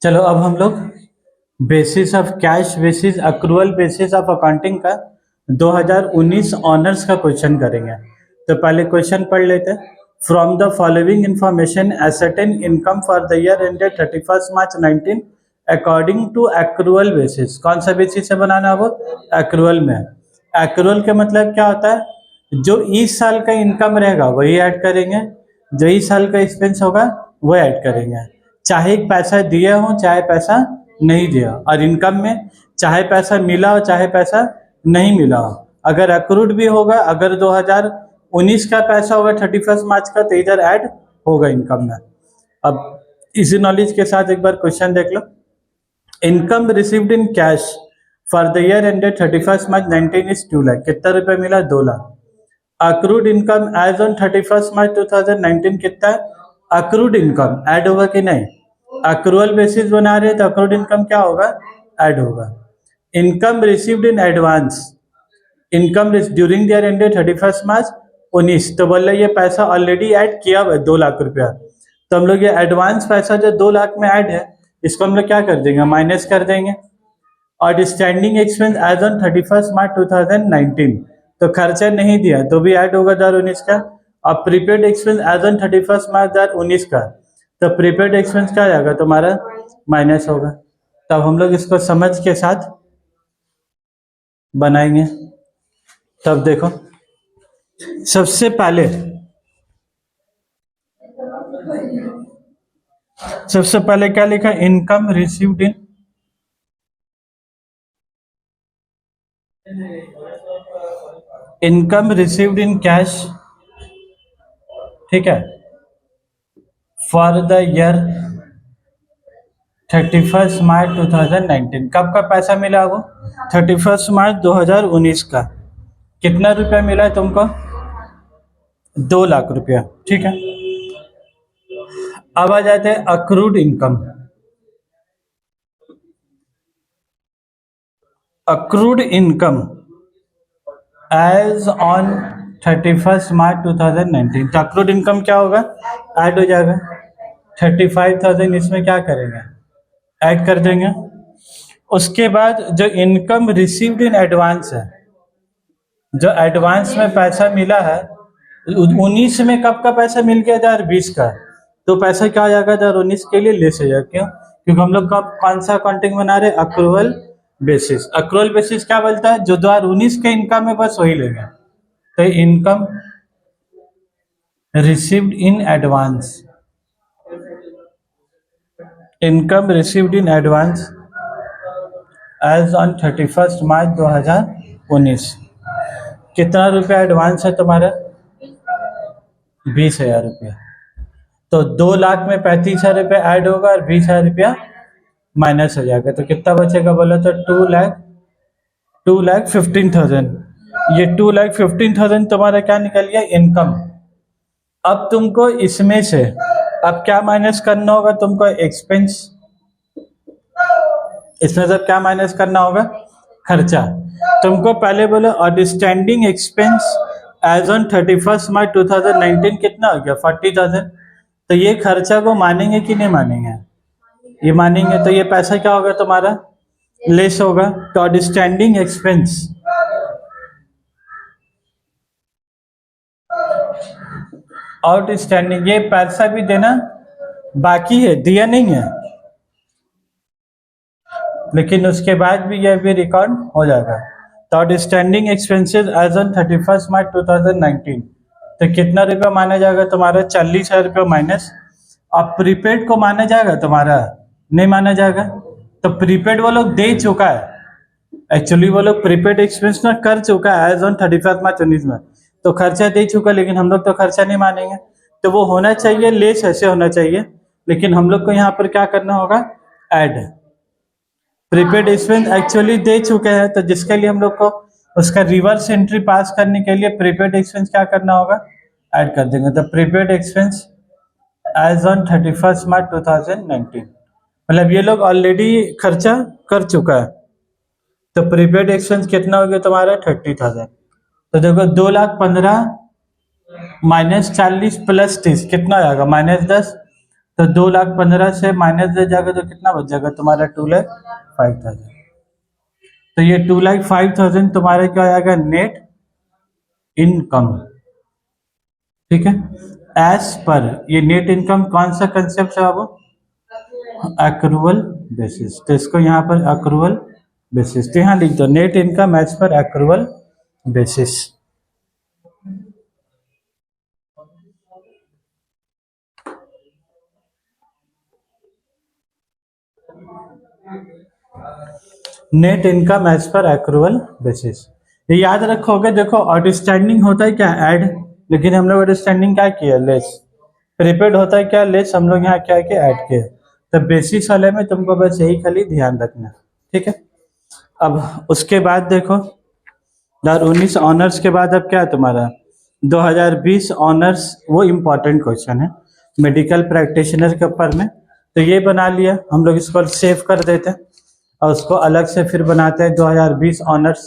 चलो अब हम लोग basis of cash basis accrual basis of accounting का 2019 ऑनर्स का क्वेश्चन करेंगे। तो पहले क्वेश्चन पढ़ लेते हैं। From the following information ascertain income for the year ended 31 March 19 according to accrual basis. कौन सा बेसिस से बनाना है? वो एक्रूवल में। एक्रूवल का मतलब क्या होता है? जो इस साल का इनकम रहेगा वही ऐड करेंगे, जो इस साल का एक्सपेंस होगा वो ऐड करेंगे, चाहे पैसा दिया हो चाहे पैसा नहीं दिया। और इनकम में चाहे पैसा मिला हो चाहे पैसा नहीं मिला हो, अगर अक्रूड भी होगा, अगर 2019 का पैसा होगा 31 मार्च का तो इधर ऐड होगा इनकम में। अब इसी नॉलेज के साथ एक बार क्वेश्चन देख लो। Income received in cash for the year ended 31 March 19 is 2 lakh. कितना रुपए मिला? 2 lakh. Accrued income as on 31 March 2019 कितना है? अक्रूड इनकम ऐड होगा कि नहीं? अक्रूवल बेसिस बना रहे तो अक्रूड इनकम क्या होगा? ऐड होगा। Income received in advance, income during the year ended 31 March 19, तो बोल रहे ये पैसा ऑलरेडी ऐड किया हुआ है 2 लाख रुपया। तो हम लोग ये एडवांस पैसा जो 2 लाख में ऐड है इसको हम लोग क्या कर देंगे? माइनस कर देंगे। और standing expense as on 31 March 2019, तो खर्चा नहीं दिया तो भी ऐड होगा 2019 का। और prepaid expense as on 31 March 2019 का, तो प्रीपेड एक्सपेंस क्या जाएगा तुम्हारा? माइनस होगा। तब हम लोग इसको समझ के साथ बनाएंगे। तब देखो, सबसे पहले क्या लिखा? Income received in, income received in cash, ठीक है, फॉर द ईयर 31 मार्च 2019। कब का पैसा मिला? वो 31 मार्च 2019 का। कितना रुपया मिला है तुमको? 2 लाख रुपया, ठीक है। अब आ जाते हैं accrued income. Accrued income as on 31 March 2019, तो अक्रूड इनकम क्या होगा? ऐड हो जाएगा। 35,000 इसमें क्या करेंगे? ऐड कर देंगे। उसके बाद जो इनकम रिसीव्ड इन एडवांस है, जो एडवांस में पैसा मिला है 19 में, कब का पैसा मिल गया? 2020 का, तो पैसा क्या हो जाएगा? 2019 के लिए लेस हो जाएगा। क्यों? क्योंकि हम लोग कौन सा अकाउंटिंग बना रहे? Accrual basis. अक्रूवल बेसिस क्या बोलता है? जो 2019 के इनकम है बस वही लेंगे। तो income received in advance, income received in advance as on 31 March 2019। कितना रुपया एडवांस है तुम्हारा? 20,000 रुपया। तो 2 लाख में 35,000 रुपया ऐड होगा और 20,000 रुपया माइनस हो जाएगा। तो कितना बचेगा बोला? तो 2,15,000। ये 2,15,000 तुम्हारा क्या निकल गया? इनकम। अब तुमको इसमें से अब क्या माइनस करना होगा? तुमको एक्सपेंस। इसमें से क्या माइनस करना होगा? खर्चा। तुमको पहले बोला outstanding expense as on 31 March 2019 कितना हो गया? 40,000। तो ये खर्चा को मानेंगे कि नहीं मानेंगे? ये मानेंगे। तो ये पैसा क्या होगा तुम्हारा? लेस होगा। तो आउटस्टैंडिंग एक्सपेंस, आउटस्टैंडिंग, ये पैसा भी देना बाकी है, दिया नहीं है, लेकिन उसके बाद भी यह भी रिकॉर्ड हो जाएगा। तो outstanding expenses as on 31 March 2019, तो कितना रुपया माना जाएगा तुम्हारा? 40,000 रुपया माइनस। अब प्रीपेड को माना जाएगा तुम्हारा? नहीं माना जाएगा। तो प्रीपेड वो लोग दे चुका है, एक्चुअली वो लोग प्रीपेड एक्सपेंस ना कर चुका है एज ऑन 31 मार्च 19 में, तो खर्चा दे चुका, लेकिन हम लोग तो खर्चा नहीं मानेंगे। तो वो होना चाहिए लेस, ऐसे होना चाहिए, लेकिन हम लोग को यहाँ पर क्या करना होगा? Add. Prepaid expense actually they चुके हैं, तो जिसके लिए हम लोग को उसका रिवर्स एंट्री पास करने के लिए प्रीपेड एक्सपेंस क्या करना होगा? ऐड कर देंगे। तो prepaid expense as on 31 March 2019, मतलब ये लोग ऑलरेडी खर्चा कर चुका है। तो प्रीपेड एक्सपेंस कितना हो गया तुम्हारा? 30,000। तो देखो 2,15,000 माइनस 40 प्लस 30 कितना आएगा? -10। तो 2,15,000 से माइनस दे जाएगा तो कितना बच जाएगा तुम्हारा 2,05,000। तो ये 2,05,000 तुम्हारे क्या आएगा नेट इनकम, ठीक है। एज पर ये नेट इनकम कौन सा कंसेप्ट है बाबू, एक्रूअल बेसिस। तो इसको यहाँ पर एक्रूअल बेसिस, तो यहाँ लिख दो net income as per accrual basis. Net income as per accrual basis, ये याद रखोगे। देखो आउटस्टैंडिंग होता है क्या, ऐड, लेकिन हम लोग आउटस्टैंडिंग क्या किया, लेस। प्रीपेड होता है क्या, लेस, हम लोग यहाँ क्या किया, ऐड किया। तो बेसिस वाले में तुमको बस यही खाली ध्यान रखना, ठीक है। अब उसके बाद देखो 2019 ऑनर्स के बाद अब क्या है तुम्हारा 2020 ऑनर्स, वो इम्पोर्टेंट क्वेश्चन है मेडिकल प्रैक्टिशनर के ऊपर में। तो ये बना लिया हम लोग, इसको सेव कर देते हैं और उसको अलग से फिर बनाते हैं 2020 ऑनर्स